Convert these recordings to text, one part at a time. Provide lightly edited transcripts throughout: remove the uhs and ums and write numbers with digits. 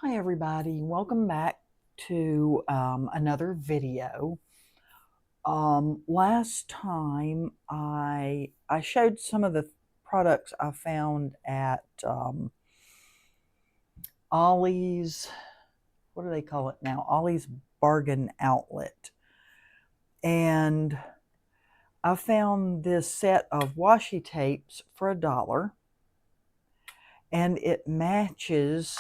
Hi everybody, welcome back to another video. Last time I showed some of the products I found at Ollie's, what do they call it now? Ollie's Bargain Outlet. And I found this set of washi tapes for $1, and it matches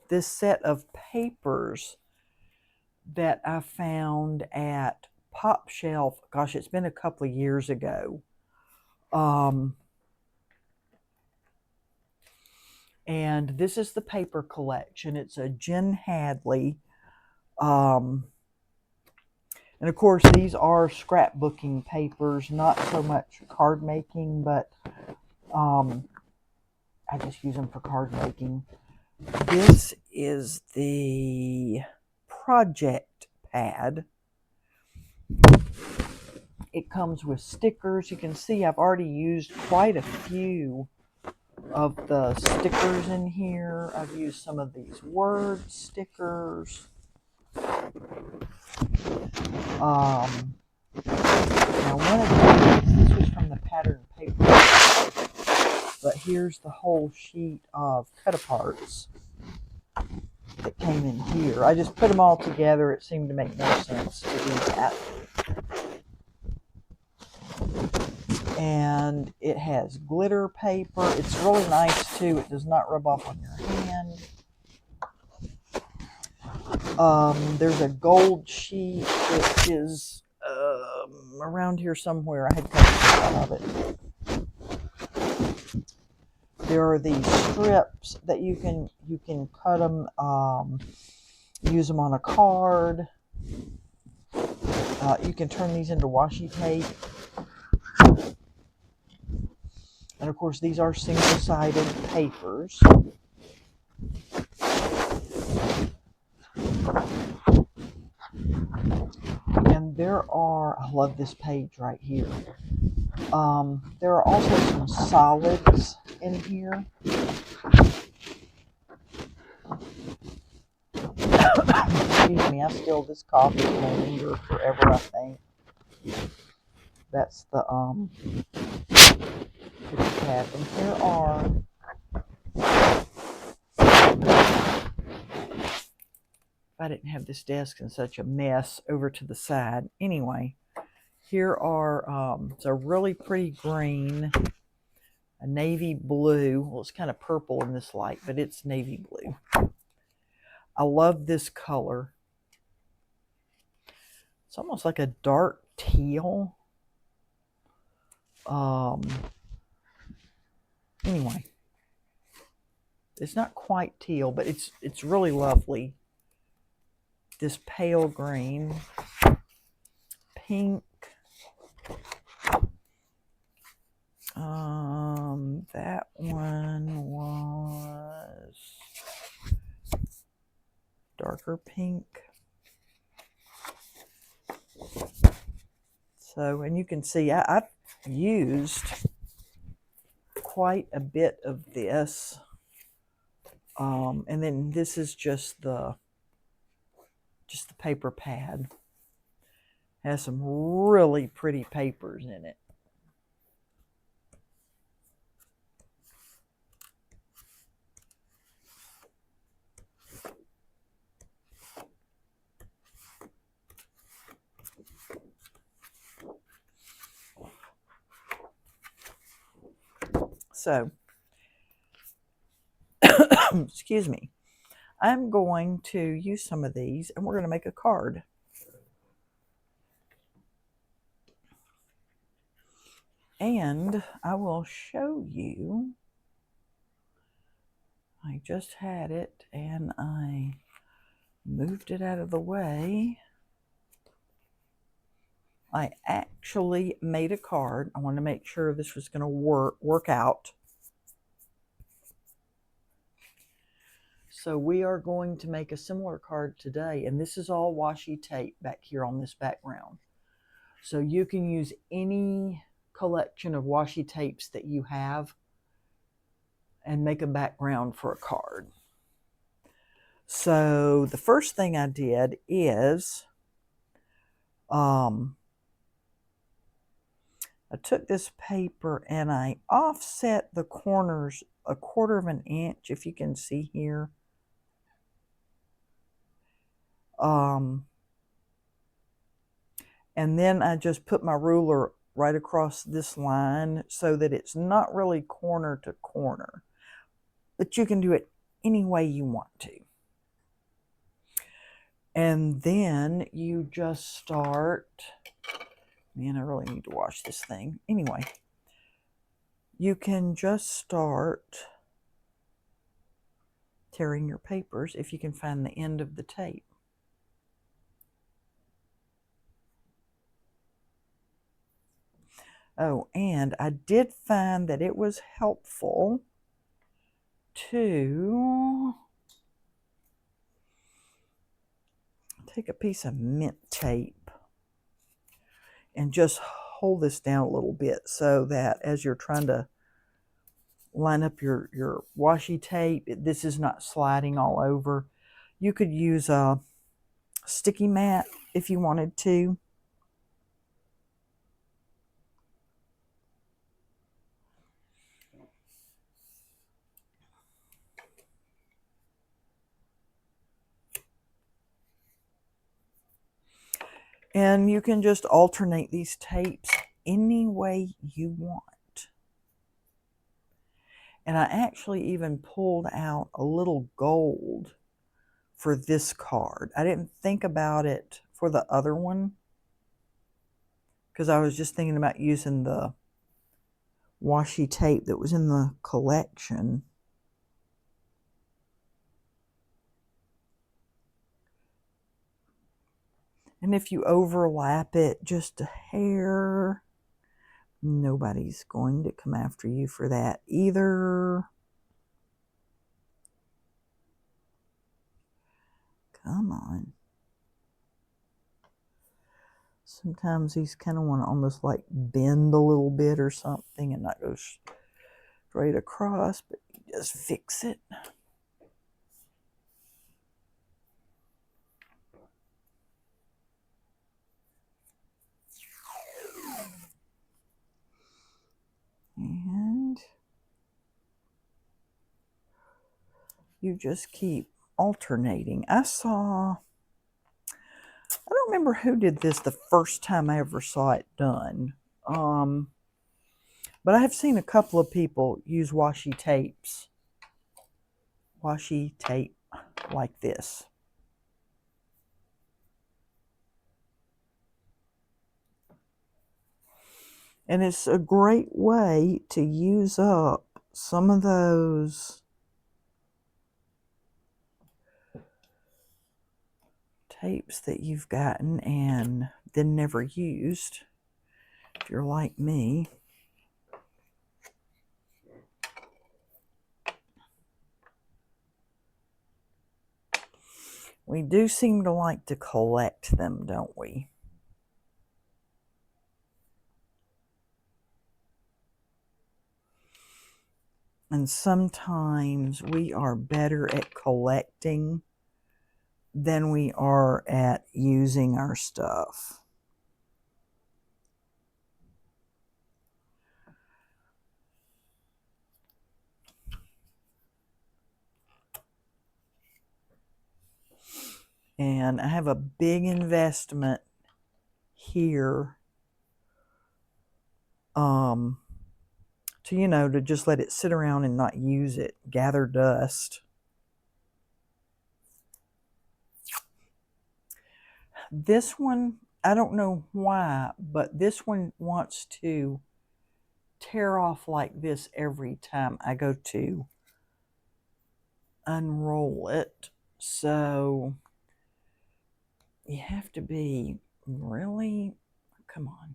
this set of papers that I found at Pop Shelf. Gosh, it's been a couple of years ago. And this is the paper collection. It's a Jen Hadley. And of course, these are scrapbooking papers, not so much card making, but I just use them for card making. This is the project pad. It comes with stickers. You can see I've already used quite a few of the stickers in here. I've used some of these word stickers. Now one of these, this was from the pattern paper, but here's the whole sheet of cut-aparts that came in here. I just put them all together. It seemed to make more sense to do that. And it has glitter paper. It's really nice too. It does not rub off on your hand. There's a gold sheet which is around here somewhere. I had cut out of it. There are these strips that you can cut them, use them on a card. You can turn these into washi tape. And of course, these are single-sided papers. And there are, I love this page right here. There are also some solids in here. Excuse me, this coffee is going to linger forever, I think. That's the pad. And here are, if I didn't have this desk in such a mess over to the side. Anyway, here are, it's a really pretty green, a navy blue. Well, it's kind of purple in this light, but it's navy blue. I love this color. It's almost like a dark teal. Anyway, it's not quite teal, but it's really lovely. This pale green, pink. That one was darker pink. So, and you can see I've used quite a bit of this. And then this is just the paper pad. It has some really pretty papers in it. So, excuse me, I'm going to use some of these and we're going to make a card. And I will show you, I just had it and I moved it out of the way. I actually made a card. I wanted to make sure this was going to work out. So we are going to make a similar card today, and this is all washi tape back here on this background. So you can use any collection of washi tapes that you have and make a background for a card. So the first thing I did is I took this paper and I offset the corners 1/4 of an inch, if you can see here. And then I just put my ruler right across this line so that it's not really corner to corner. But you can do it any way you want to. And then you just start, man, I really need to wash this thing. Anyway, you can just start tearing your papers if you can find the end of the tape. Oh, and I did find that it was helpful to take a piece of mint tape and just hold this down a little bit so that as you're trying to line up your washi tape, this is not sliding all over. You could use a sticky mat if you wanted to. And you can just alternate these tapes any way you want. And I actually even pulled out a little gold for this card. I didn't think about it for the other one because I was just thinking about using the washi tape that was in the collection. And if you overlap it just a hair, nobody's going to come after you for that either. Come on. Sometimes these kind of want to almost like bend a little bit or something and not go straight across, but you just fix it. And you just keep alternating. I don't remember who did this the first time I ever saw it done. But I have seen a couple of people use washi tape like this. And it's a great way to use up some of those tapes that you've gotten and then never used, if you're like me. We do seem to like to collect them, don't we? And sometimes we are better at collecting than we are at using our stuff. And I have a big investment here to just let it sit around and not use it, gather dust. This one, I don't know why, but this one wants to tear off like this every time I go to unroll it. So you have to be really, come on,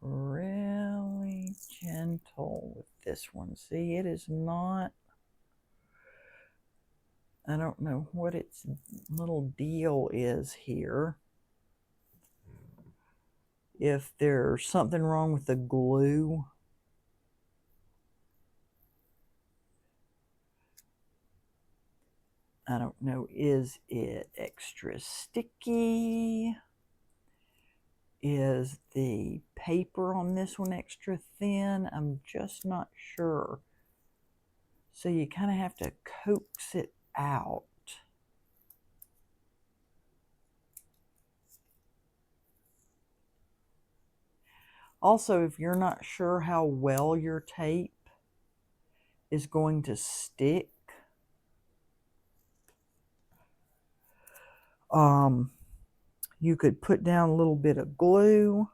really gentle with this one. See, it is not, I don't know what its little deal is here. If there's something wrong with the glue. I don't know, is it extra sticky? Is the paper on this one extra thin? I'm just not sure. So you kind of have to coax it out. Also, if you're not sure how well your tape is going to stick, you could put down a little bit of glue,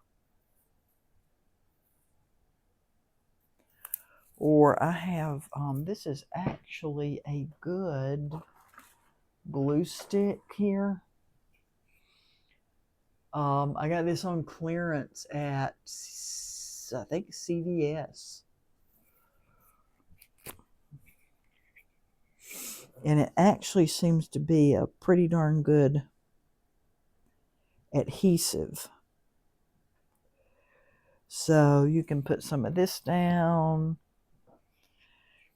or I have, this is actually a good glue stick here. I got this on clearance at, I think, CVS. And it actually seems to be a pretty darn good adhesive. So you can put some of this down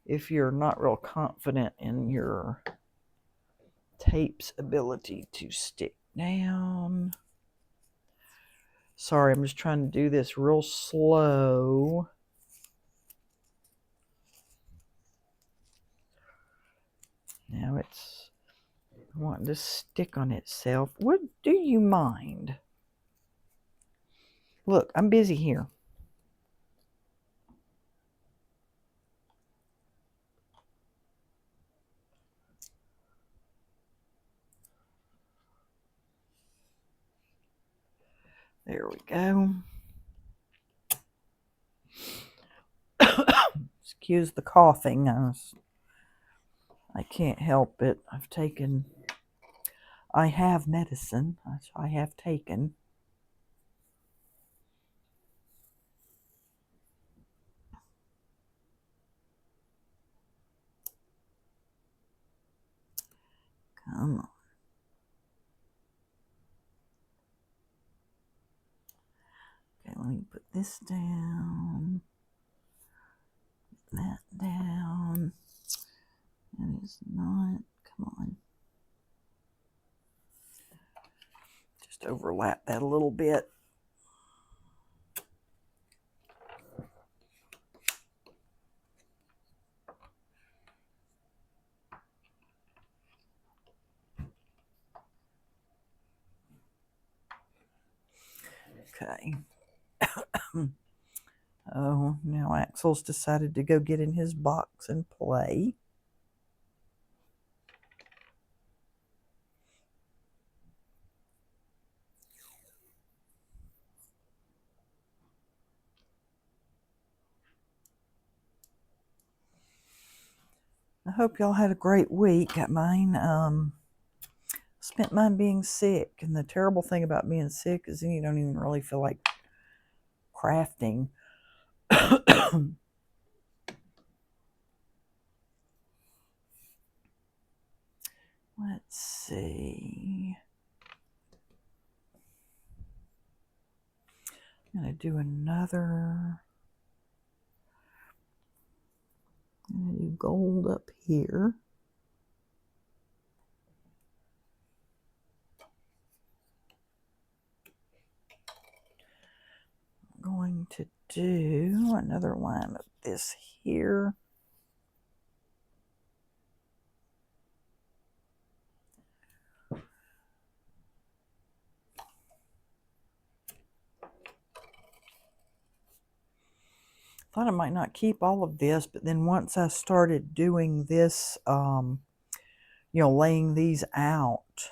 if you're not real confident in your tape's ability to stick down. Sorry, I'm just trying to do this real slow. Now it's wanting to stick on itself. What do you mind? Look, I'm busy here. There we go. Excuse the coughing. I can't help it. I have medicine. I have taken. Come on. Okay, let me put this down. That down. That is not. Come on. Just overlap that a little bit. Okay. Oh, now Axel's decided to go get in his box and play. I hope y'all had a great week. Spent mine being sick, and the terrible thing about being sick is then you don't even really feel like crafting. Let's see. I'm going to do another. I'm going to do gold up here. I'm going to do another line of this here. Thought I might not keep all of this, but then once I started doing this, laying these out,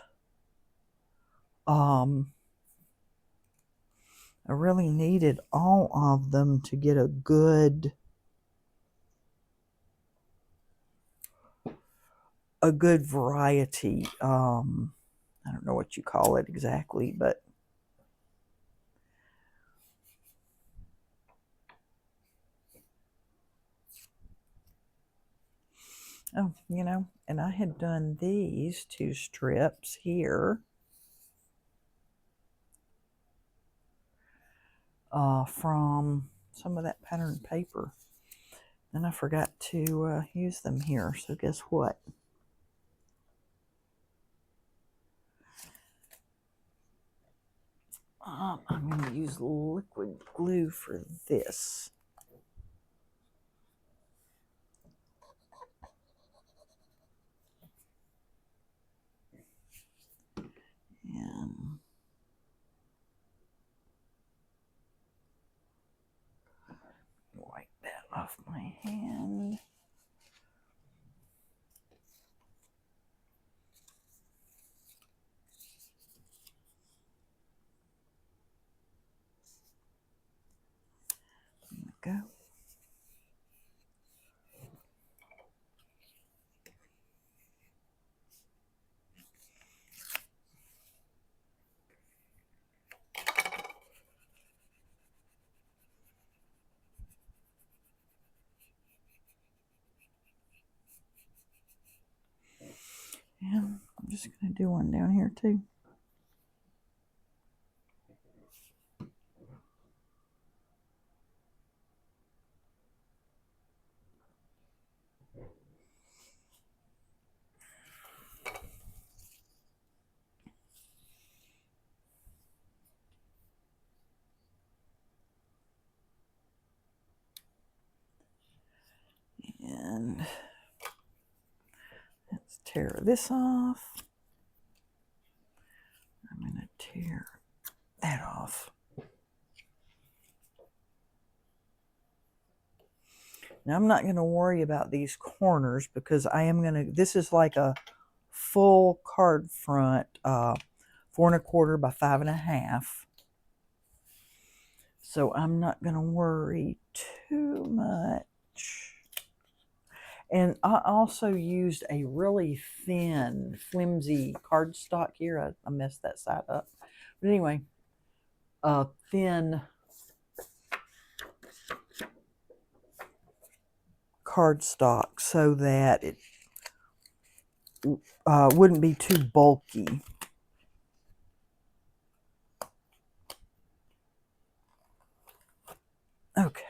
I really needed all of them to get a good variety. I don't know what you call it exactly, but oh, and I had done these two strips here from some of that pattern paper. And I forgot to use them here, so guess what? I'm going to use liquid glue for this. And wipe that off my hand. There we go. And I'm just going to do one down here too. And let's tear this off. I'm going to tear that off. Now I'm not going to worry about these corners because I am going to, this is like a full card front, 4¼ by 5½. So I'm not going to worry too much. And I also used a really thin, flimsy cardstock here. I messed that side up. But anyway, a thin cardstock so that it wouldn't be too bulky. Okay.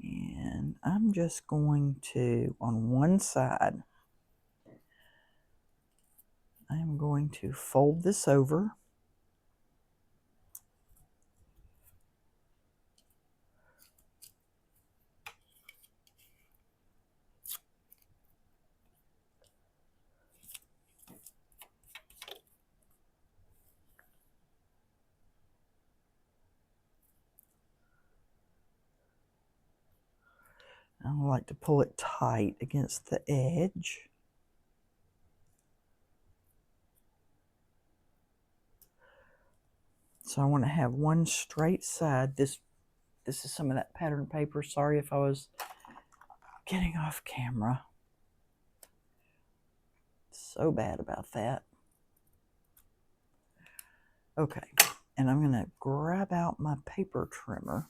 And I'm just going to, on one side, I'm going to fold this over. I like to pull it tight against the edge. So I want to have one straight side. This is some of that pattern paper. Sorry if I was getting off camera. So bad about that. Okay, and I'm going to grab out my paper trimmer.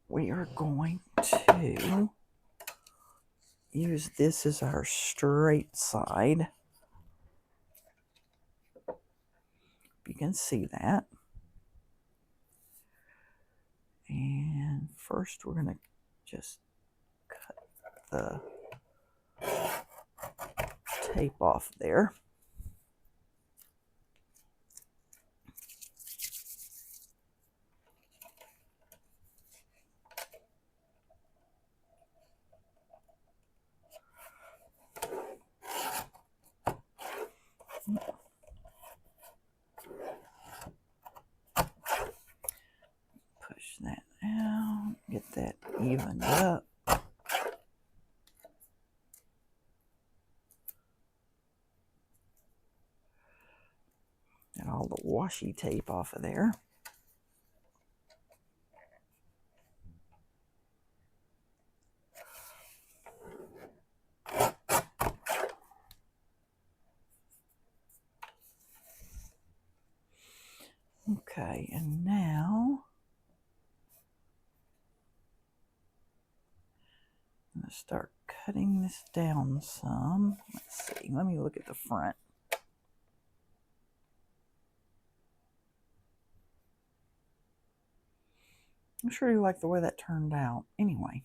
We are going to use this as our straight side. You can see that. And first we're going to just cut the tape off there. Push that out, get that evened up. Get all the washi tape off of there. Okay, and now going to start cutting this down some. Let's see. Let me look at the front. I'm sure you like the way that turned out. Anyway.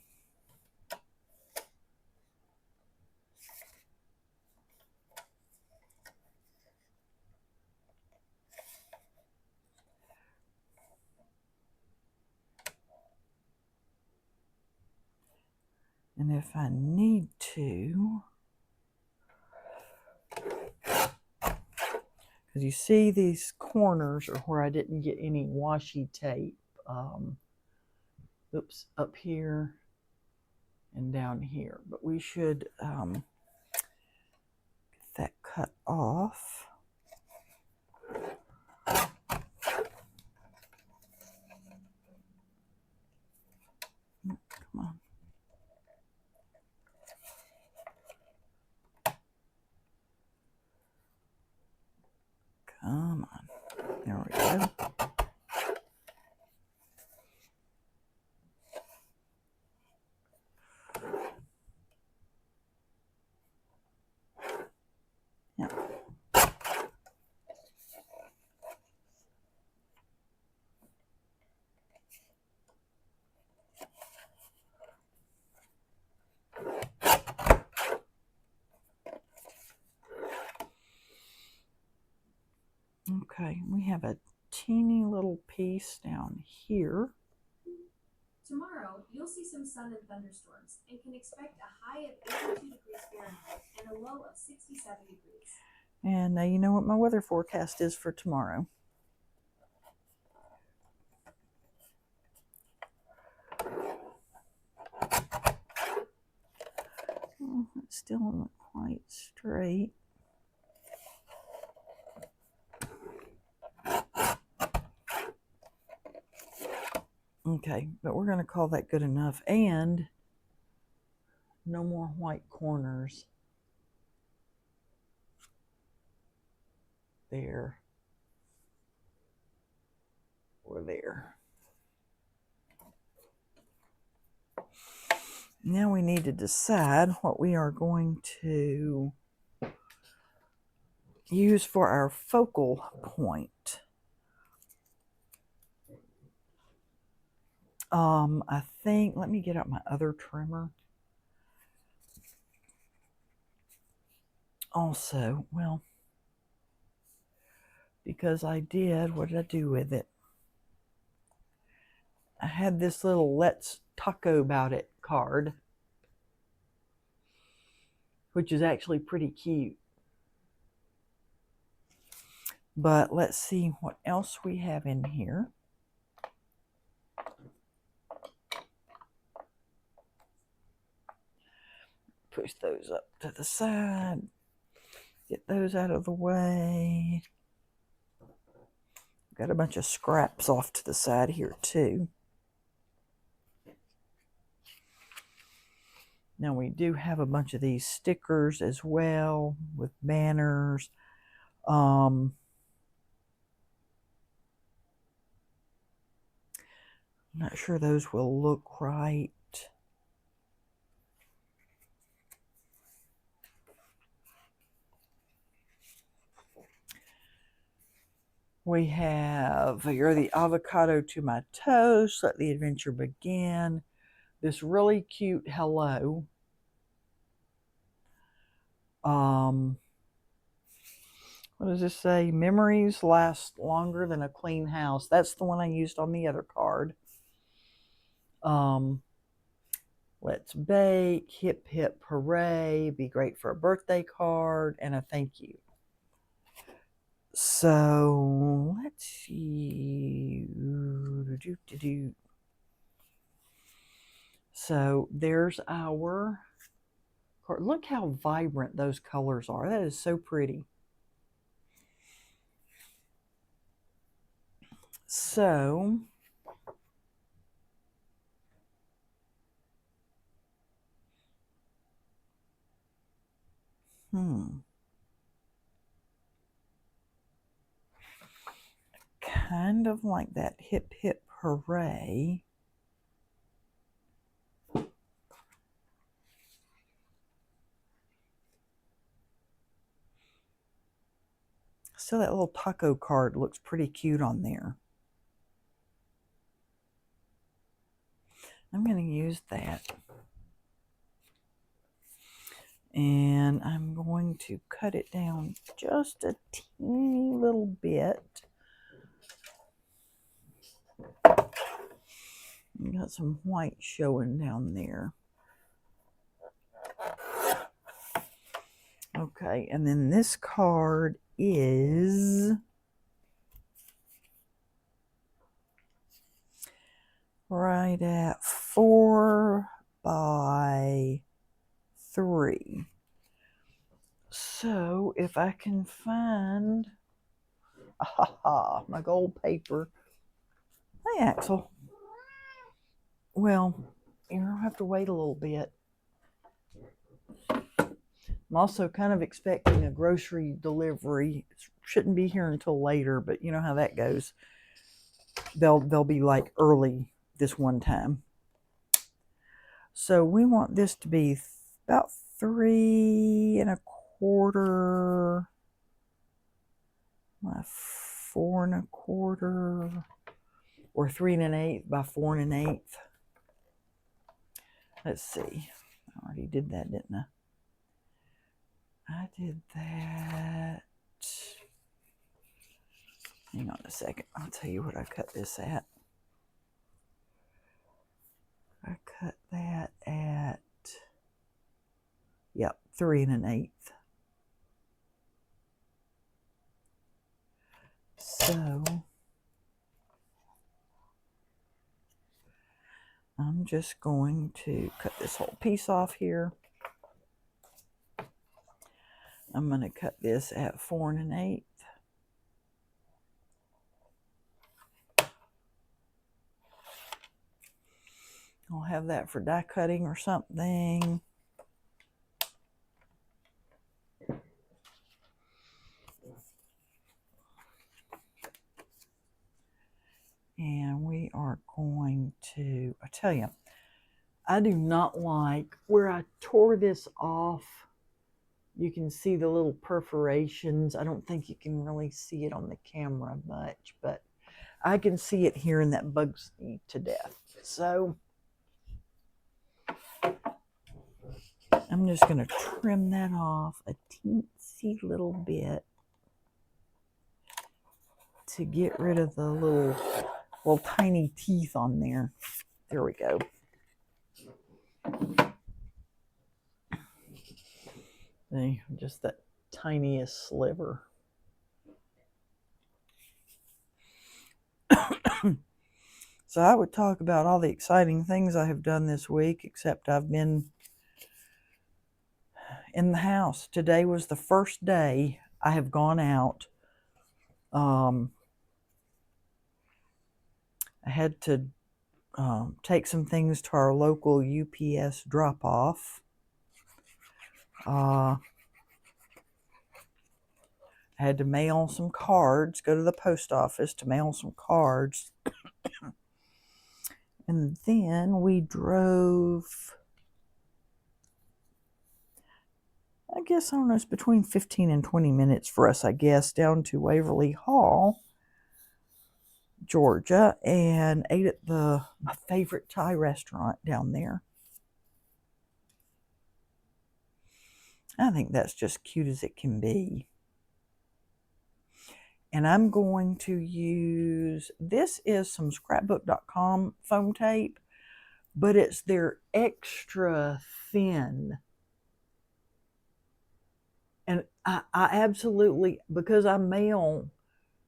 And if I need to, because you see these corners are where I didn't get any washi tape. Oops, up here and down here. But we should get that cut off. Come on. Come on. There we go. Yeah. Okay, we have a teeny little piece down here. Tomorrow, you'll see some sun and thunderstorms and can expect a high of 82 degrees Fahrenheit and a low of 67 degrees. And now you know what my weather forecast is for tomorrow. Oh, it still isn't quite straight. Okay, but we're going to call that good enough. And no more white corners. There. Or there. Now we need to decide what we are going to use for our focal point. I think, let me get out my other trimmer. Also, well, because I did, what did I do with it? I had this little Let's Taco About It card, which is actually pretty cute. But let's see what else we have in here. Push those up to the side. Get those out of the way. Got a bunch of scraps off to the side here too. Now we do have a bunch of these stickers as well with banners. I'm not sure those will look right. We have, you're the avocado to my toast, let the adventure begin. This really cute hello. What does this say? Memories last longer than a clean house. That's the one I used on the other card. Let's bake, hip hip hooray, be great for a birthday card, and a thank you. So let's see. So there's our card. Look how vibrant those colors are. That is so pretty. So kind of like that hip hip hooray. Still, that little taco card looks pretty cute on there. I'm going to use that. And I'm going to cut it down just a teeny little bit. Got some white showing down there. Okay, and then this card is right at 4 by 3. So if I can find my gold paper. Hey, Axel. Well, you'll have to wait a little bit. I'm also kind of expecting a grocery delivery. It shouldn't be here until later, but you know how that goes. They'll be like early this one time. So we want this to be about 3 1/4 by 4 1/4, or 3 1/8 by 4 1/8. Let's see. I already did that, didn't I? I did that. Hang on a second. I'll tell you what I cut this at. I cut that at, yep, 3 1/8. So I'm just going to cut this whole piece off here. I'm going to cut this at 4 1/8. I'll have that for die cutting or something. And we are going to, I tell you, I do not like where I tore this off. You can see the little perforations. I don't think you can really see it on the camera much, but I can see it here and that bugs me to death. So I'm just going to trim that off a teensy little bit to get rid of the little tiny teeth on there. There we go. See, just that tiniest sliver. So I would talk about all the exciting things I have done this week, except I've been in the house. Today was the first day I have gone out. I had to take some things to our local UPS drop-off. I had to mail some cards, go to the post office to mail some cards. And then we drove, I guess, I don't know, it's between 15 and 20 minutes for us, I guess, down to Waverly Hall, Georgia, and ate at my favorite Thai restaurant down there. I think that's just cute as it can be. And I'm going to use, this is some scrapbook.com foam tape, but it's their extra thin. And I absolutely, because I mail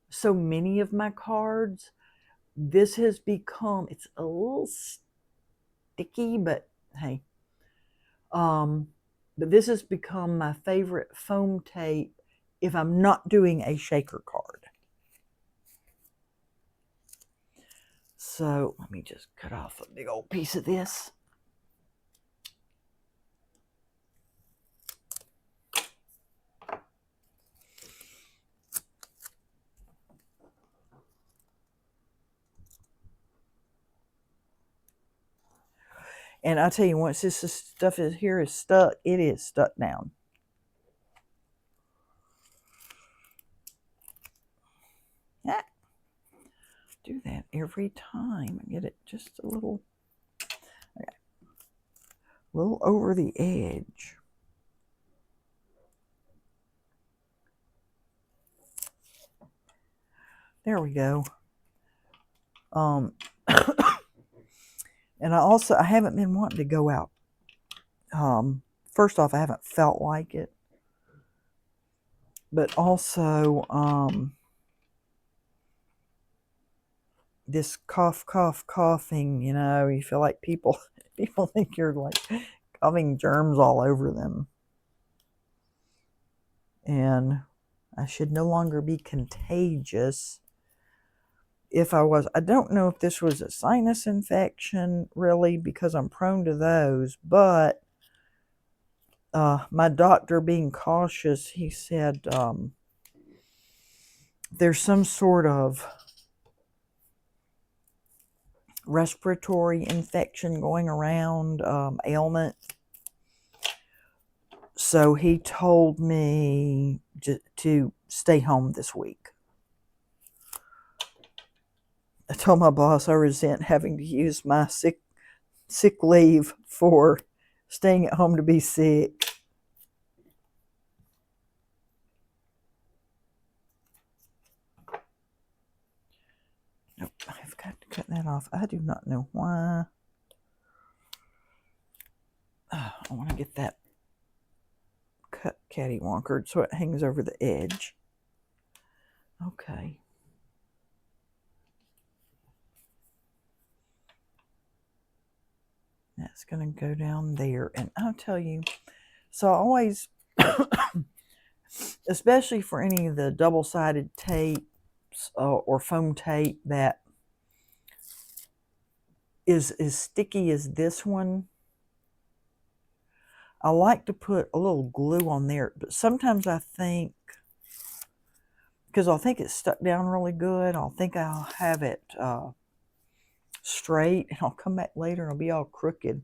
so many of my cards, this has become, it's a little sticky, but hey. But this has become my favorite foam tape if I'm not doing a shaker card. So let me just cut off a big old piece of this. And I tell you, once this stuff is stuck, it is stuck down. Ah, do that every time. I get it just a little, okay, a little over the edge. There we go. And I haven't been wanting to go out. First off, I haven't felt like it. But also, this coughing, you feel like people think you're like coughing germs all over them. And I should no longer be contagious. If I was, I don't know if this was a sinus infection, really, because I'm prone to those, but my doctor, being cautious, he said there's some sort of respiratory infection going around, ailment. So he told me to stay home this week. I told my boss I resent having to use my sick leave for staying at home to be sick. Nope, I've got to cut that off. I do not know why. I want to get that cut catty-wonkered so it hangs over the edge. Okay. That's going to go down there. And I'll tell you, so I always, especially for any of the double-sided tapes or foam tape that is as sticky as this one, I like to put a little glue on there. But sometimes I think, because I'll think it's stuck down really good, I'll think I'll have it straight, and I'll come back later and it'll be all crooked.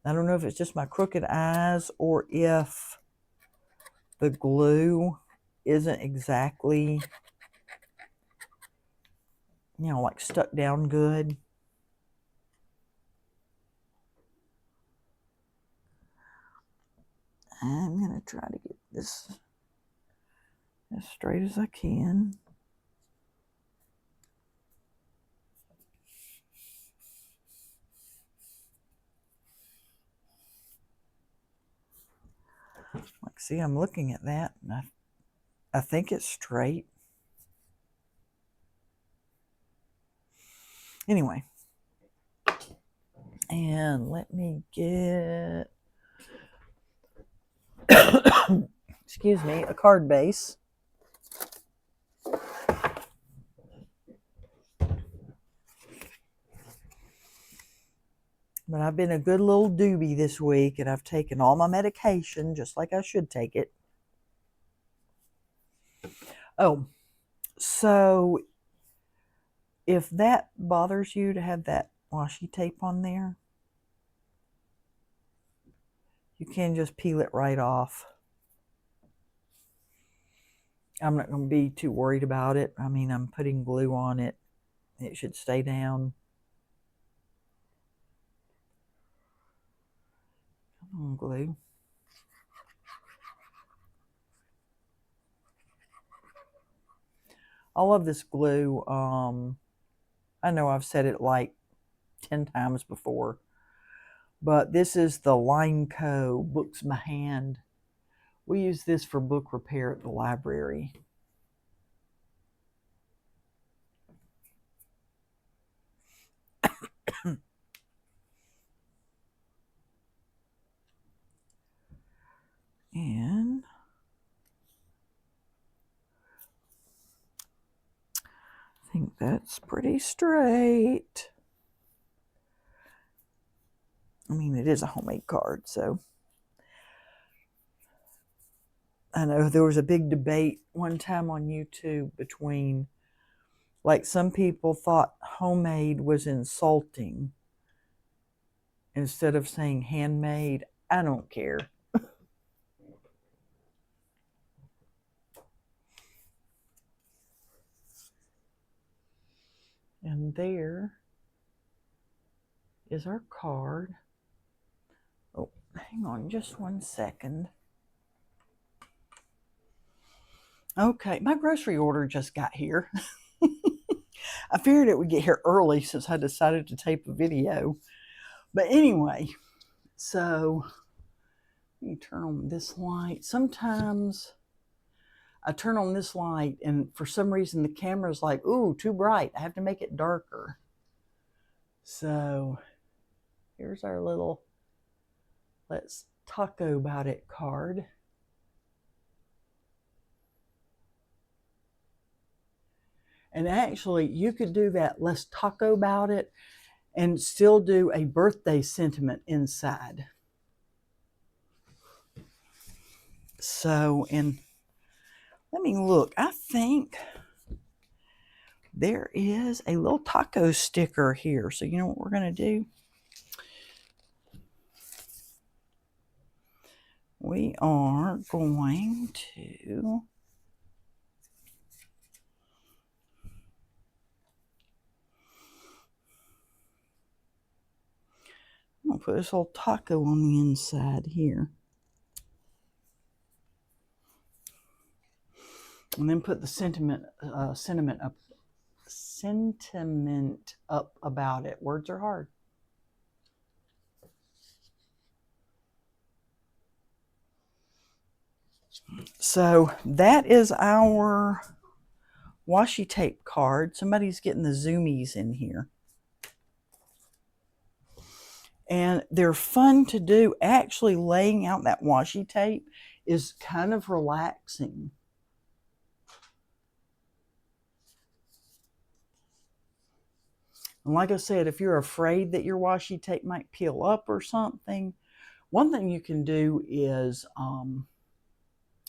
I don't know if it's just my crooked eyes or if the glue isn't exactly, like stuck down good. I'm going to try to get this as straight as I can. Like, see, I'm looking at that, and I think it's straight. Anyway, and let me get, excuse me, a card base. But I've been a good little doobie this week, and I've taken all my medication just like I should take it. Oh, so if that bothers you to have that washi tape on there, you can just peel it right off. I'm not going to be too worried about it. I mean, I'm putting glue on it. It should stay down. Come on, glue. I love this glue. I know I've said it like 10 times before, but this is the Line Co. Books by Hand. We use this for book repair at the library. And I think that's pretty straight. I mean, it is a homemade card, so. I know there was a big debate one time on YouTube between, like, some people thought homemade was insulting instead of saying handmade. I don't care. And there is our card. Oh, hang on just 1 second. Okay, my grocery order just got here. I figured it would get here early since I decided to tape a video. But anyway, so let me turn on this light. Sometimes I turn on this light and for some reason the camera's like, ooh, too bright. I have to make it darker. So here's our little let's taco about it card. And actually, you could do that let's taco about it and still do a birthday sentiment inside. So, and let me look. I think there is a little taco sticker here. So, you know what we're going to do? We are going to I'm going to put this little taco on the inside here. And then put the sentiment up about it. Words are hard. So that is our washi tape card. Somebody's getting the zoomies in here. And they're fun to do. Actually, laying out that washi tape is kind of relaxing. And like I said, if you're afraid that your washi tape might peel up or something, one thing you can do is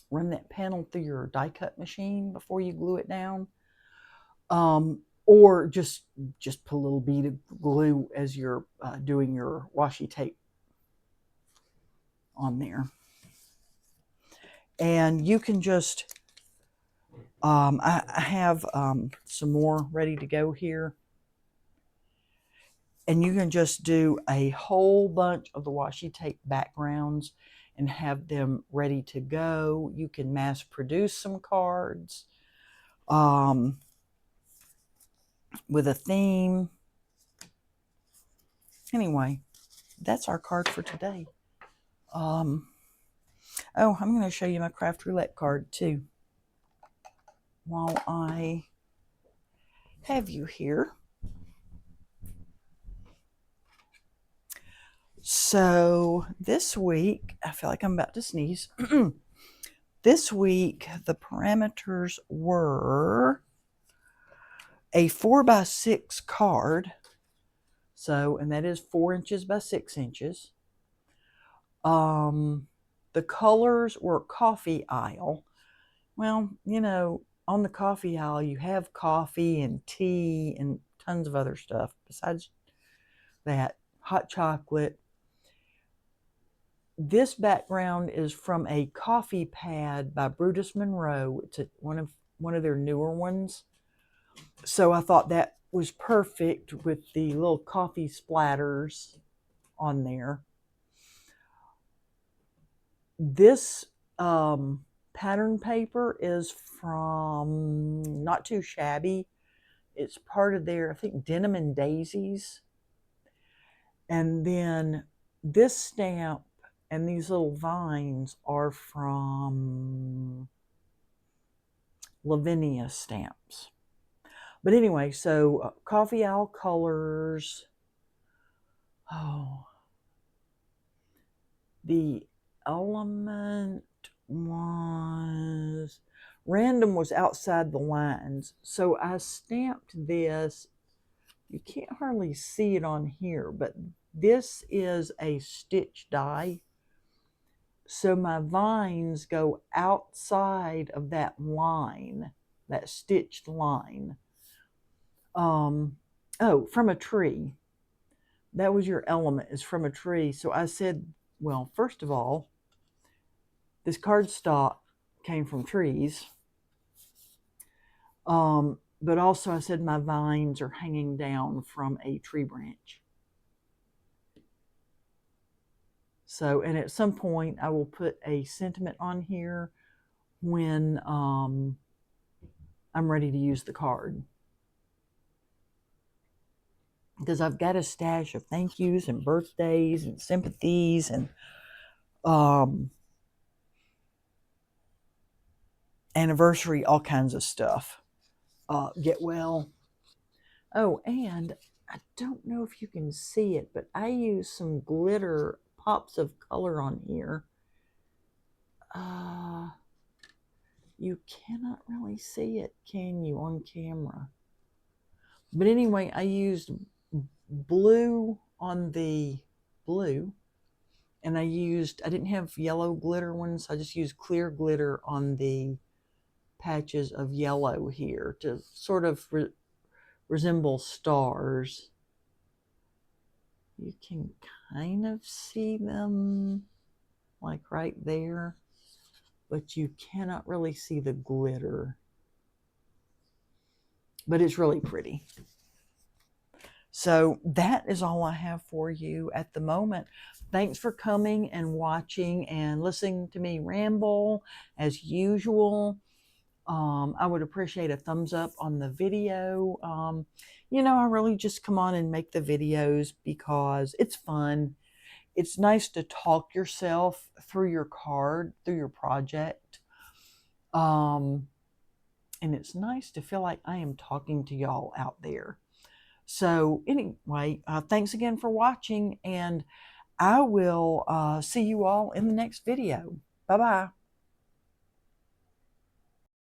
run that panel through your die cut machine before you glue it down. Or just put a little bead of glue as you're doing your washi tape on there. And you can just, I have some more ready to go here. And you can just do a whole bunch of the washi tape backgrounds and have them ready to go. You can mass produce some cards with a theme. Anyway, that's our card for today. Oh, I'm going to show you my craft roulette card too while I have you here. So this week, I feel like I'm about to sneeze. This week, the parameters were a 4x6 card. So, and that is 4 inches by 6 inches. The colors were coffee aisle. Well, you know, on the coffee aisle, you have coffee and tea and tons of other stuff besides that. Hot chocolate. This background is from a coffee pad by Brutus Monroe. It's one of their newer ones. So I thought that was perfect with the little coffee splatters on there. This pattern paper is from Not Too Shabby. It's part of their, I think, Denim and Daisies. And then this stamp and these little vines are from Lavinia Stamps. But anyway, so coffee owl colors. Oh, the element was random, was outside the lines. So I stamped this. You can't hardly see it on here, but this is a stitch die. So my vines go outside of that line, that stitched line. Oh, from a tree. That was your element, is from a tree. So I said, well, first of all, this cardstock came from trees. but also I said my vines are hanging down from a tree branch. So, and at some point I will put a sentiment on here when I'm ready to use the card. Because I've got a stash of thank yous and birthdays and sympathies and anniversary, all kinds of stuff. Get well. Oh, and I don't know if you can see it, but I use some glitter pops of color on here. You cannot really see it, can you, on camera? But anyway, I used blue on the blue, and I didn't have yellow glitter ones, so I just used clear glitter on the patches of yellow here to sort of resemble stars. You can kind of see them like right there, but you cannot really see the glitter. But it's really pretty. So that is all I have for you at the moment. Thanks for coming and watching and listening to me ramble as usual. I would appreciate a thumbs up on the video. I really just come on and make the videos because it's fun. It's nice to talk yourself through your card, through your project. And it's nice to feel like I am talking to y'all out there. So anyway, thanks again for watching, and I will see you all in the next video. Bye-bye.